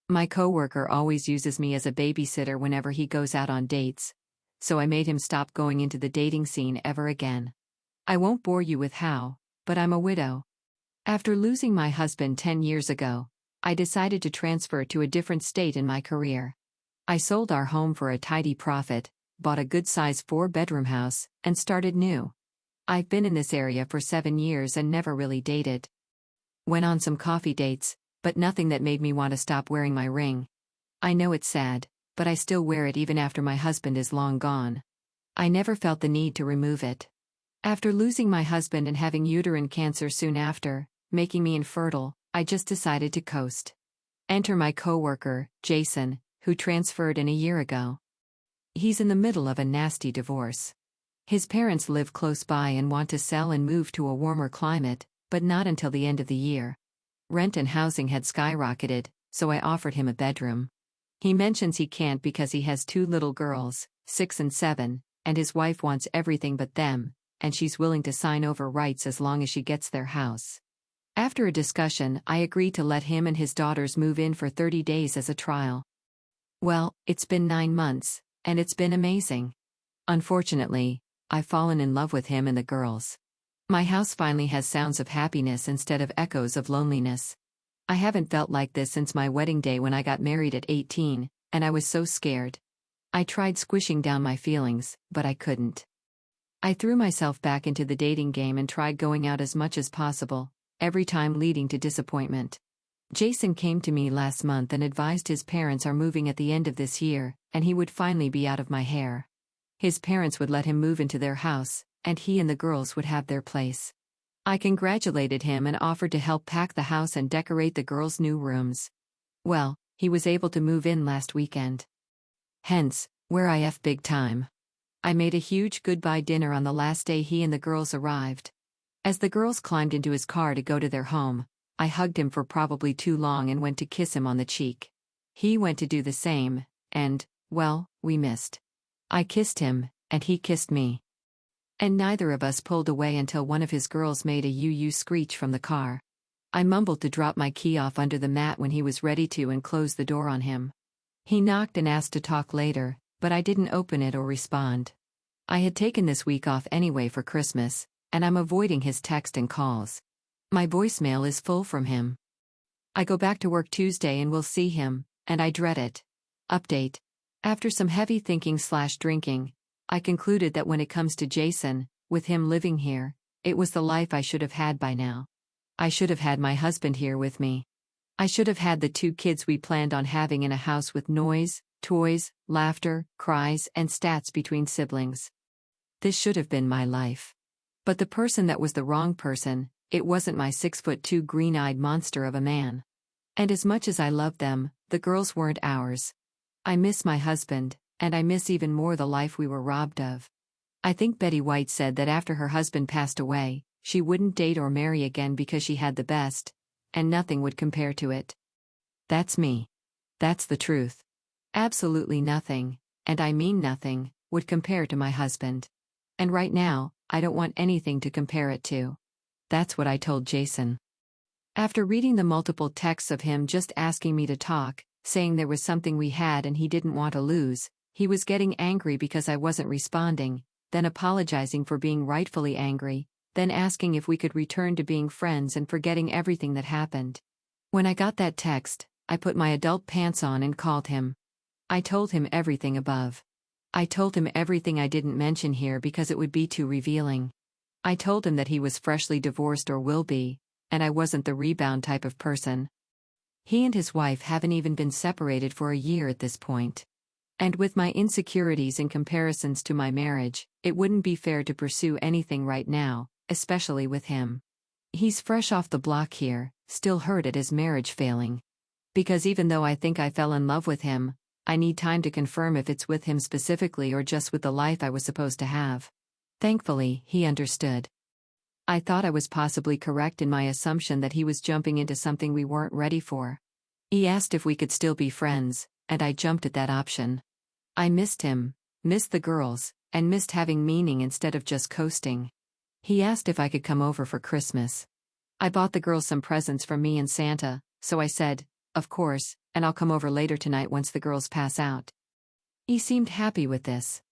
My coworker always uses me as a babysitter whenever he goes out on dates, so I made him stop going into the dating scene ever again. I won't bore you with how, but I'm a widow. After losing my husband 10 years ago, I decided to transfer to a different state in my career. I sold our home for a tidy profit, bought a good-size 4-bedroom house, and started new. I've been in this area for 7 years and never really dated. Went on some coffee dates, but nothing that made me want to stop wearing my ring. I know it's sad, but I still wear it even after my husband is long gone. I never felt the need to remove it. After losing my husband and having uterine cancer soon after, making me infertile, I just decided to coast. Enter my coworker, Jason, who transferred in a year ago. He's in the middle of a nasty divorce. His parents live close by and want to sell and move to a warmer climate, but not until the end of the year. Rent and housing had skyrocketed, so I offered him a bedroom. He mentions he can't because he has 2 little girls, 6 and 7, and his wife wants everything but them, and she's willing to sign over rights as long as she gets their house. After a discussion, I agreed to let him and his daughters move in for 30 days as a trial. Well, it's been 9 months, and it's been amazing. Unfortunately, I've fallen in love with him and the girls. My house finally has sounds of happiness instead of echoes of loneliness. I haven't felt like this since my wedding day when I got married at 18, and I was so scared. I tried squishing down my feelings, but I couldn't. I threw myself back into the dating game and tried going out as much as possible, every time leading to disappointment. Jason came to me last month and advised his parents are moving at the end of this year, and he would finally be out of my hair. His parents would let him move into their house, and he and the girls would have their place. I congratulated him and offered to help pack the house and decorate the girls' new rooms. Well, he was able to move in last weekend. Hence, where I F big time. I made a huge goodbye dinner on the last day he and the girls arrived. As the girls climbed into his car to go to their home, I hugged him for probably too long and went to kiss him on the cheek. He went to do the same, and, well, we missed. I kissed him, and he kissed me. And neither of us pulled away until one of his girls made a "you" screech from the car. I mumbled to drop my key off under the mat when he was ready to and closed the door on him. He knocked and asked to talk later, but I didn't open it or respond. I had taken this week off anyway for Christmas, and I'm avoiding his text and calls. My voicemail is full from him. I go back to work Tuesday and will see him, and I dread it. Update. After some heavy thinking/drinking, I concluded that when it comes to Jason, with him living here, it was the life I should have had by now. I should have had my husband here with me. I should have had the 2 kids we planned on having in a house with noise, toys, laughter, cries, and stats between siblings. This should have been my life. But the person that was the wrong person, it wasn't my 6'2" green-eyed monster of a man. And as much as I loved them, the girls weren't ours. I miss my husband, and I miss even more the life we were robbed of. I think Betty White said that after her husband passed away, she wouldn't date or marry again because she had the best, and nothing would compare to it. That's me. That's the truth. Absolutely nothing, and I mean nothing, would compare to my husband. And right now, I don't want anything to compare it to. That's what I told Jason. After reading the multiple texts of him just asking me to talk, saying there was something we had and he didn't want to lose, he was getting angry because I wasn't responding, then apologizing for being rightfully angry, then asking if we could return to being friends and forgetting everything that happened. When I got that text, I put my adult pants on and called him. I told him everything above. I told him everything I didn't mention here because it would be too revealing. I told him that he was freshly divorced or will be, and I wasn't the rebound type of person. He and his wife haven't even been separated for a year at this point. And with my insecurities and comparisons to my marriage, it wouldn't be fair to pursue anything right now, especially with him. He's fresh off the block here, still hurt at his marriage failing. Because even though I think I fell in love with him, I need time to confirm if it's with him specifically or just with the life I was supposed to have. Thankfully, he understood. I thought I was possibly correct in my assumption that he was jumping into something we weren't ready for. He asked if we could still be friends, and I jumped at that option. I missed him, missed the girls, and missed having meaning instead of just coasting. He asked if I could come over for Christmas. I bought the girls some presents from me and Santa, so I said, of course, and I'll come over later tonight once the girls pass out. He seemed happy with this.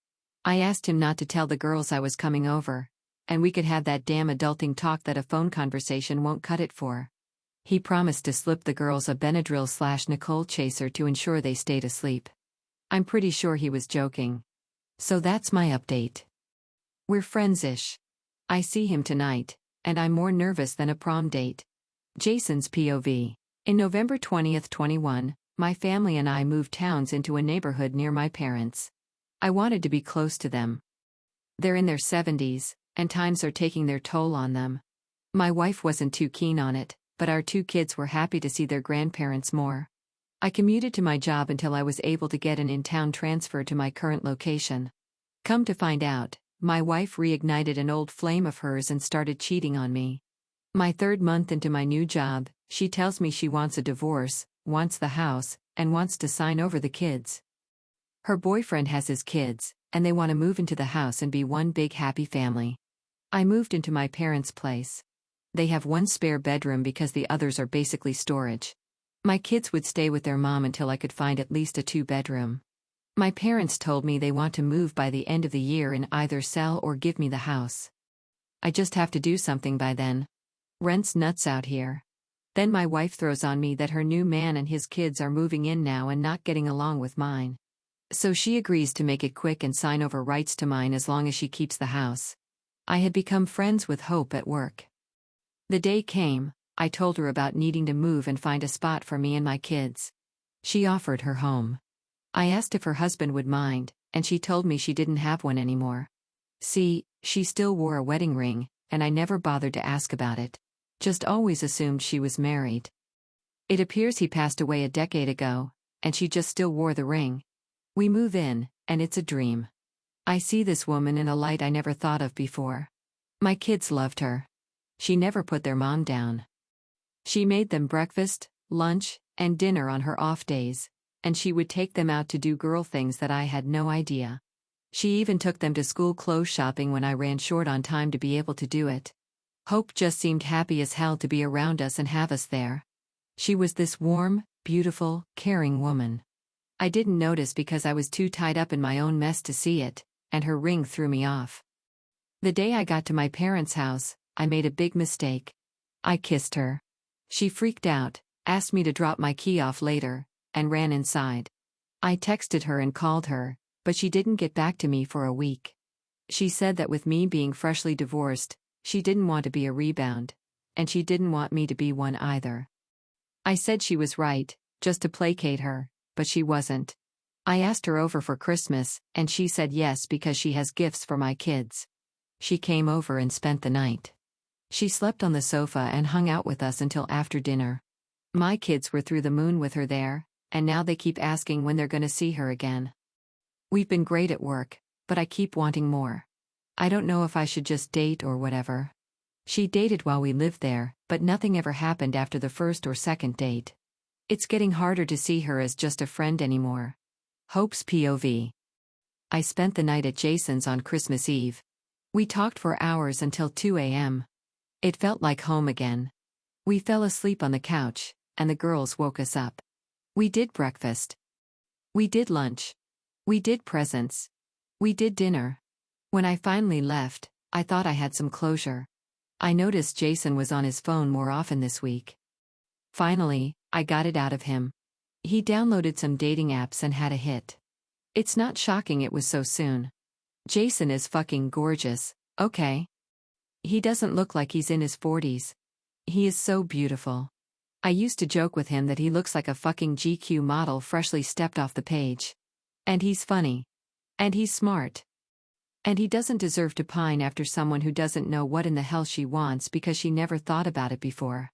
I asked him not to tell the girls I was coming over, and we could have that damn adulting talk that a phone conversation won't cut it for. He promised to slip the girls a Benadryl/Nicole chaser to ensure they stayed asleep. I'm pretty sure he was joking. So that's my update. We're friends-ish. I see him tonight, and I'm more nervous than a prom date. Jason's POV. In November 2021, my family and I moved towns into a neighborhood near my parents. I wanted to be close to them. They're in their 70s, and times are taking their toll on them. My wife wasn't too keen on it, but our 2 kids were happy to see their grandparents more. I commuted to my job until I was able to get an in-town transfer to my current location. Come to find out, my wife reignited an old flame of hers and started cheating on me. My 3rd month into my new job, she tells me she wants a divorce, wants the house, and wants to sign over the kids. Her boyfriend has his kids, and they want to move into the house and be one big happy family. I moved into my parents' place. They have 1 spare bedroom because the others are basically storage. My kids would stay with their mom until I could find at least a 2-bedroom. My parents told me they want to move by the end of the year and either sell or give me the house. I just have to do something by then. Rent's nuts out here. Then my wife throws on me that her new man and his kids are moving in now and not getting along with mine. So she agrees to make it quick and sign over rights to mine as long as she keeps the house. I had become friends with Hope at work. The day came, I told her about needing to move and find a spot for me and my kids. She offered her home. I asked if her husband would mind, and she told me she didn't have one anymore. See, she still wore a wedding ring, and I never bothered to ask about it. Just always assumed she was married. It appears he passed away a decade ago, and she just still wore the ring. We move in, and it's a dream. I see this woman in a light I never thought of before. My kids loved her. She never put their mom down. She made them breakfast, lunch, and dinner on her off days, and she would take them out to do girl things that I had no idea. She even took them to school clothes shopping when I ran short on time to be able to do it. Hope just seemed happy as hell to be around us and have us there. She was this warm, beautiful, caring woman. I didn't notice because I was too tied up in my own mess to see it, and her ring threw me off. The day I got to my parents' house, I made a big mistake. I kissed her. She freaked out, asked me to drop my key off later, and ran inside. I texted her and called her, but she didn't get back to me for a week. She said that with me being freshly divorced, she didn't want to be a rebound, and she didn't want me to be one either. I said she was right, just to placate her, but she wasn't. I asked her over for Christmas, and she said yes because she has gifts for my kids. She came over and spent the night. She slept on the sofa and hung out with us until after dinner. My kids were through the moon with her there, and now they keep asking when they're gonna see her again. We've been great at work, but I keep wanting more. I don't know if I should just date or whatever. She dated while we lived there, but nothing ever happened after the first or second date. It's getting harder to see her as just a friend anymore. Hope's POV. I spent the night at Jason's on Christmas Eve. We talked for hours until 2 a.m. It felt like home again. We fell asleep on the couch, and the girls woke us up. We did breakfast. We did lunch. We did presents. We did dinner. When I finally left, I thought I had some closure. I noticed Jason was on his phone more often this week. Finally, I got it out of him. He downloaded some dating apps and had a hit. It's not shocking it was so soon. Jason is fucking gorgeous, okay? He doesn't look like he's in his 40s. He is so beautiful. I used to joke with him that he looks like a fucking GQ model freshly stepped off the page. And he's funny. And he's smart. And he doesn't deserve to pine after someone who doesn't know what in the hell she wants because she never thought about it before.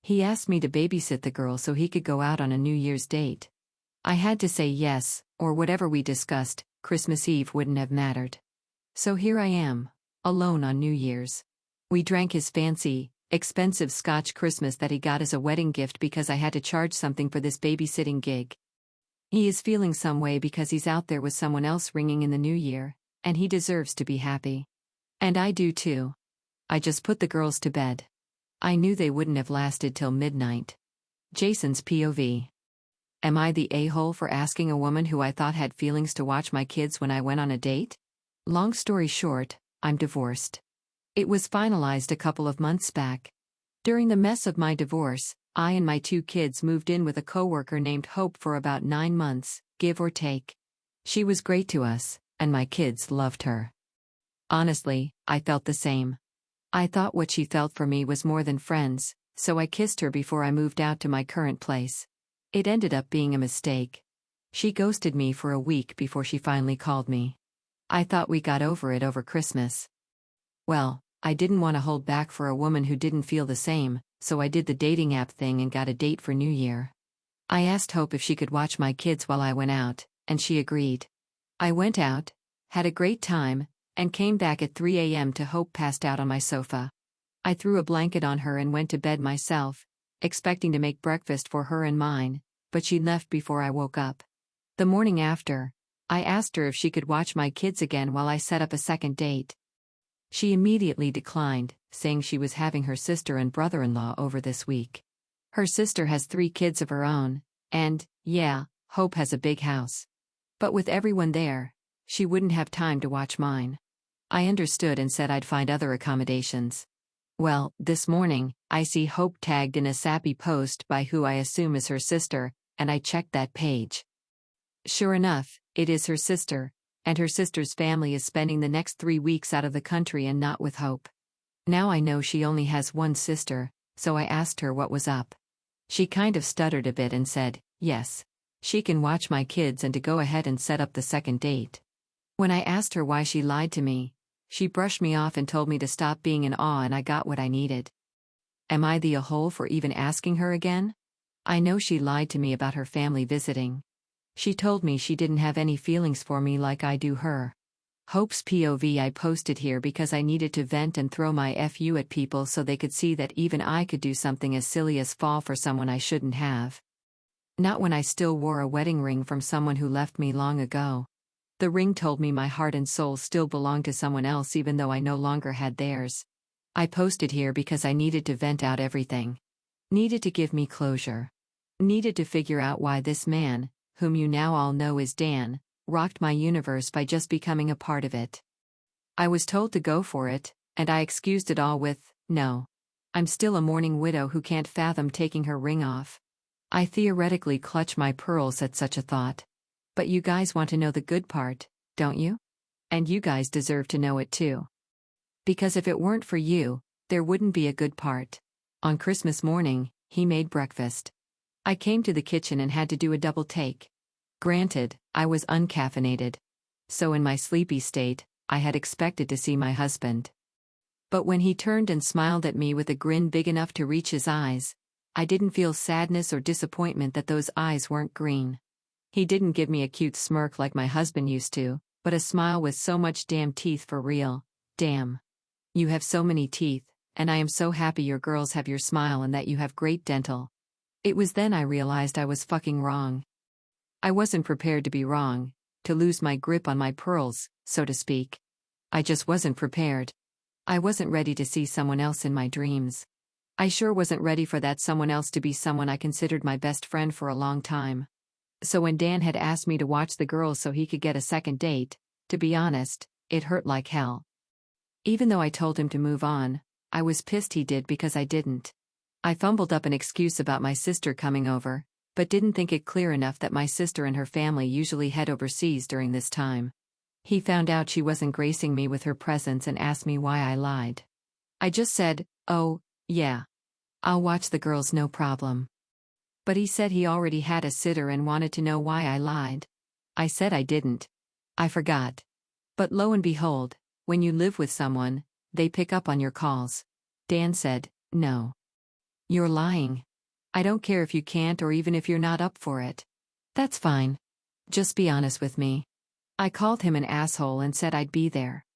He asked me to babysit the girl so he could go out on a New Year's date. I had to say yes, or whatever we discussed, Christmas Eve wouldn't have mattered. So here I am, alone on New Year's. We drank his fancy, expensive Scotch Christmas that he got as a wedding gift because I had to charge something for this babysitting gig. He is feeling some way because he's out there with someone else ringing in the new year, and he deserves to be happy. And I do too. I just put the girls to bed. I knew they wouldn't have lasted till midnight. Jason's POV. Am I the a-hole for asking a woman who I thought had feelings to watch my kids when I went on a date? Long story short, I'm divorced. It was finalized a couple of months back. During the mess of my divorce, I and my 2 kids moved in with a coworker named Hope for about 9 months, give or take. She was great to us, and my kids loved her. Honestly, I felt the same. I thought what she felt for me was more than friends, so I kissed her before I moved out to my current place. It ended up being a mistake. She ghosted me for a week before she finally called me. I thought we got over it over Christmas. Well, I didn't want to hold back for a woman who didn't feel the same, so I did the dating app thing and got a date for New Year. I asked Hope if she could watch my kids while I went out, and she agreed. I went out, had a great time, and came back at 3 a.m. to Hope passed out on my sofa. I threw a blanket on her and went to bed myself, expecting to make breakfast for her and mine, but she left before I woke up. The morning after, I asked her if she could watch my kids again while I set up a second date. She immediately declined, saying she was having her sister and brother-in-law over this week. Her sister has 3 kids of her own, and, yeah, Hope has a big house. But with everyone there, she wouldn't have time to watch mine. I understood and said I'd find other accommodations. Well, this morning, I see Hope tagged in a sappy post by who I assume is her sister, and I checked that page. Sure enough, it is her sister, and her sister's family is spending the next 3 weeks out of the country and not with Hope. Now I know she only has one sister, so I asked her what was up. She kind of stuttered a bit and said, yes, she can watch my kids and to go ahead and set up the second date. When I asked her why she lied to me, she brushed me off and told me to stop being in awe, and I got what I needed. Am I the a-hole for even asking her again? I know she lied to me about her family visiting. She told me she didn't have any feelings for me like I do her. Hope's POV I posted here because I needed to vent and throw my FU at people so they could see that even I could do something as silly as fall for someone I shouldn't have. Not when I still wore a wedding ring from someone who left me long ago. The ring told me my heart and soul still belonged to someone else even though I no longer had theirs. I posted here because I needed to vent out everything. Needed to give me closure. Needed to figure out why this man, whom you now all know is Dan, rocked my universe by just becoming a part of it. I was told to go for it, and I excused it all with, no. I'm still a mourning widow who can't fathom taking her ring off. I theoretically clutch my pearls at such a thought. But you guys want to know the good part, don't you? And you guys deserve to know it too. Because if it weren't for you, there wouldn't be a good part. On Christmas morning, he made breakfast. I came to the kitchen and had to do a double take. Granted, I was uncaffeinated. So in my sleepy state, I had expected to see my husband. But when he turned and smiled at me with a grin big enough to reach his eyes, I didn't feel sadness or disappointment that those eyes weren't green. He didn't give me a cute smirk like my husband used to, but a smile with so much damn teeth for real. Damn. You have so many teeth, and I am so happy your girls have your smile and that you have great dental. It was then I realized I was fucking wrong. I wasn't prepared to be wrong, to lose my grip on my pearls, so to speak. I just wasn't prepared. I wasn't ready to see someone else in my dreams. I sure wasn't ready for that someone else to be someone I considered my best friend for a long time. So when Dan had asked me to watch the girls so he could get a second date, to be honest, it hurt like hell. Even though I told him to move on, I was pissed he did because I didn't. I fumbled up an excuse about my sister coming over, but didn't think it clear enough that my sister and her family usually head overseas during this time. He found out she wasn't gracing me with her presence and asked me why I lied. I just said, oh, yeah. I'll watch the girls no problem. But he said he already had a sitter and wanted to know why I lied. I said I didn't. I forgot. But lo and behold, when you live with someone, they pick up on your calls. Dan said, no. You're lying. I don't care if you can't or even if you're not up for it. That's fine. Just be honest with me. I called him an asshole and said I'd be there.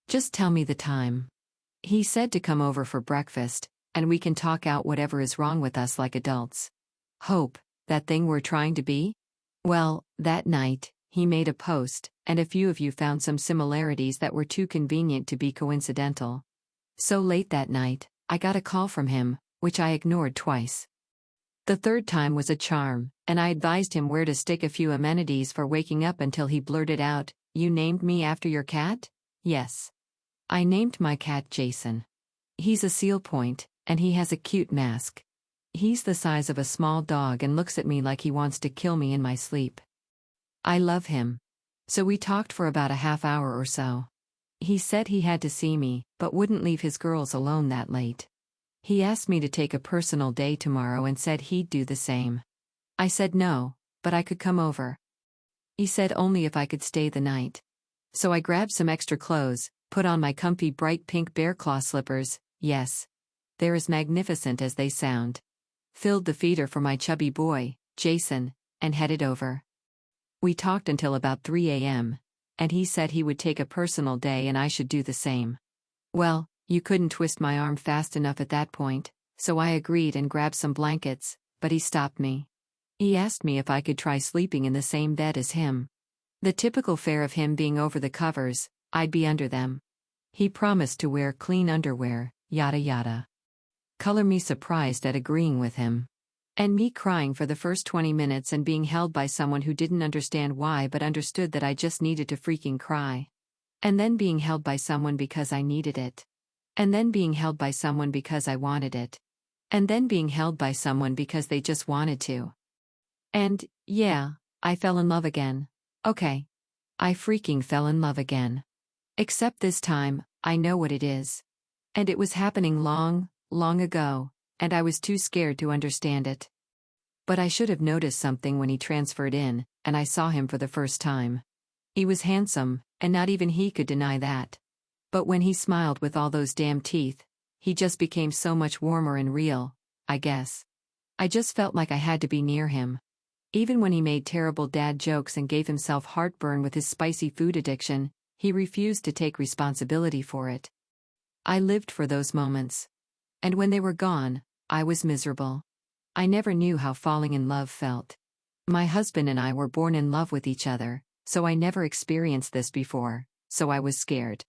Just tell me the time. He said to come over for breakfast, and we can talk out whatever is wrong with us like adults. Hope, that thing we're trying to be? Well, that night, he made a post, and a few of you found some similarities that were too convenient to be coincidental. So late that night, I got a call from him, which I ignored twice. The third time was a charm, and I advised him where to stick a few amenities for waking up until he blurted out, "You named me after your cat?" Yes. I named my cat Jason. He's a seal point, and he has a cute mask. He's the size of a small dog and looks at me like he wants to kill me in my sleep. I love him. So we talked for about a half hour or so. He said he had to see me, but wouldn't leave his girls alone that late. He asked me to take a personal day tomorrow and said he'd do the same. I said no, but I could come over. He said only if I could stay the night. So I grabbed some extra clothes, put on my comfy bright pink bear claw slippers, yes, they're as magnificent as they sound. Filled the feeder for my chubby boy, Jason, and headed over. We talked until about 3 a.m., and he said he would take a personal day and I should do the same. Well, you couldn't twist my arm fast enough at that point, so I agreed and grabbed some blankets, but he stopped me. He asked me if I could try sleeping in the same bed as him. The typical fare of him being over the covers, I'd be under them. He promised to wear clean underwear, yada yada. Color me surprised at agreeing with him. And me crying for the first 20 minutes and being held by someone who didn't understand why but understood that I just needed to freaking cry. And then being held by someone because I needed it. And then being held by someone because I wanted it. And then being held by someone because they just wanted to. And, yeah, I fell in love again. Okay. I freaking fell in love again. Except this time, I know what it is. And it was happening long, long ago, and I was too scared to understand it. But I should have noticed something when he transferred in, and I saw him for the first time. He was handsome, and not even he could deny that. But when he smiled with all those damn teeth, he just became so much warmer and real, I guess. I just felt like I had to be near him. Even when he made terrible dad jokes and gave himself heartburn with his spicy food addiction, he refused to take responsibility for it. I lived for those moments. And when they were gone, I was miserable. I never knew how falling in love felt. My husband and I were born in love with each other, so I never experienced this before, so I was scared.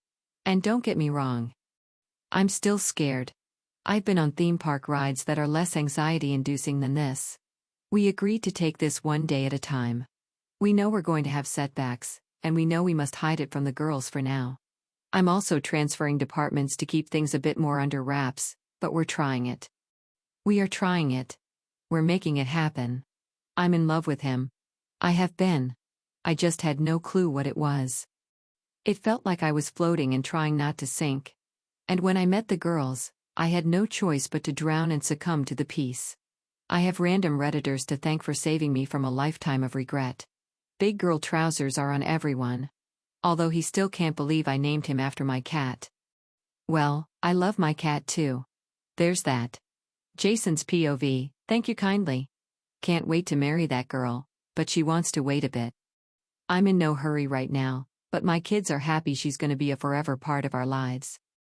And don't get me wrong. I'm still scared. I've been on theme park rides that are less anxiety-inducing than this. We agreed to take this one day at a time. We know we're going to have setbacks, and we know we must hide it from the girls for now. I'm also transferring departments to keep things a bit more under wraps, but we're trying it. We are trying it. We're making it happen. I'm in love with him. I have been. I just had no clue what it was. It felt like I was floating and trying not to sink. And when I met the girls, I had no choice but to drown and succumb to the peace. I have random Redditors to thank for saving me from a lifetime of regret. Big girl trousers are on everyone. Although he still can't believe I named him after my cat. Well, I love my cat too. There's that. Jason's POV, thank you kindly. Can't wait to marry that girl, but she wants to wait a bit. I'm in no hurry right now, but my kids are happy she's gonna be a forever part of our lives.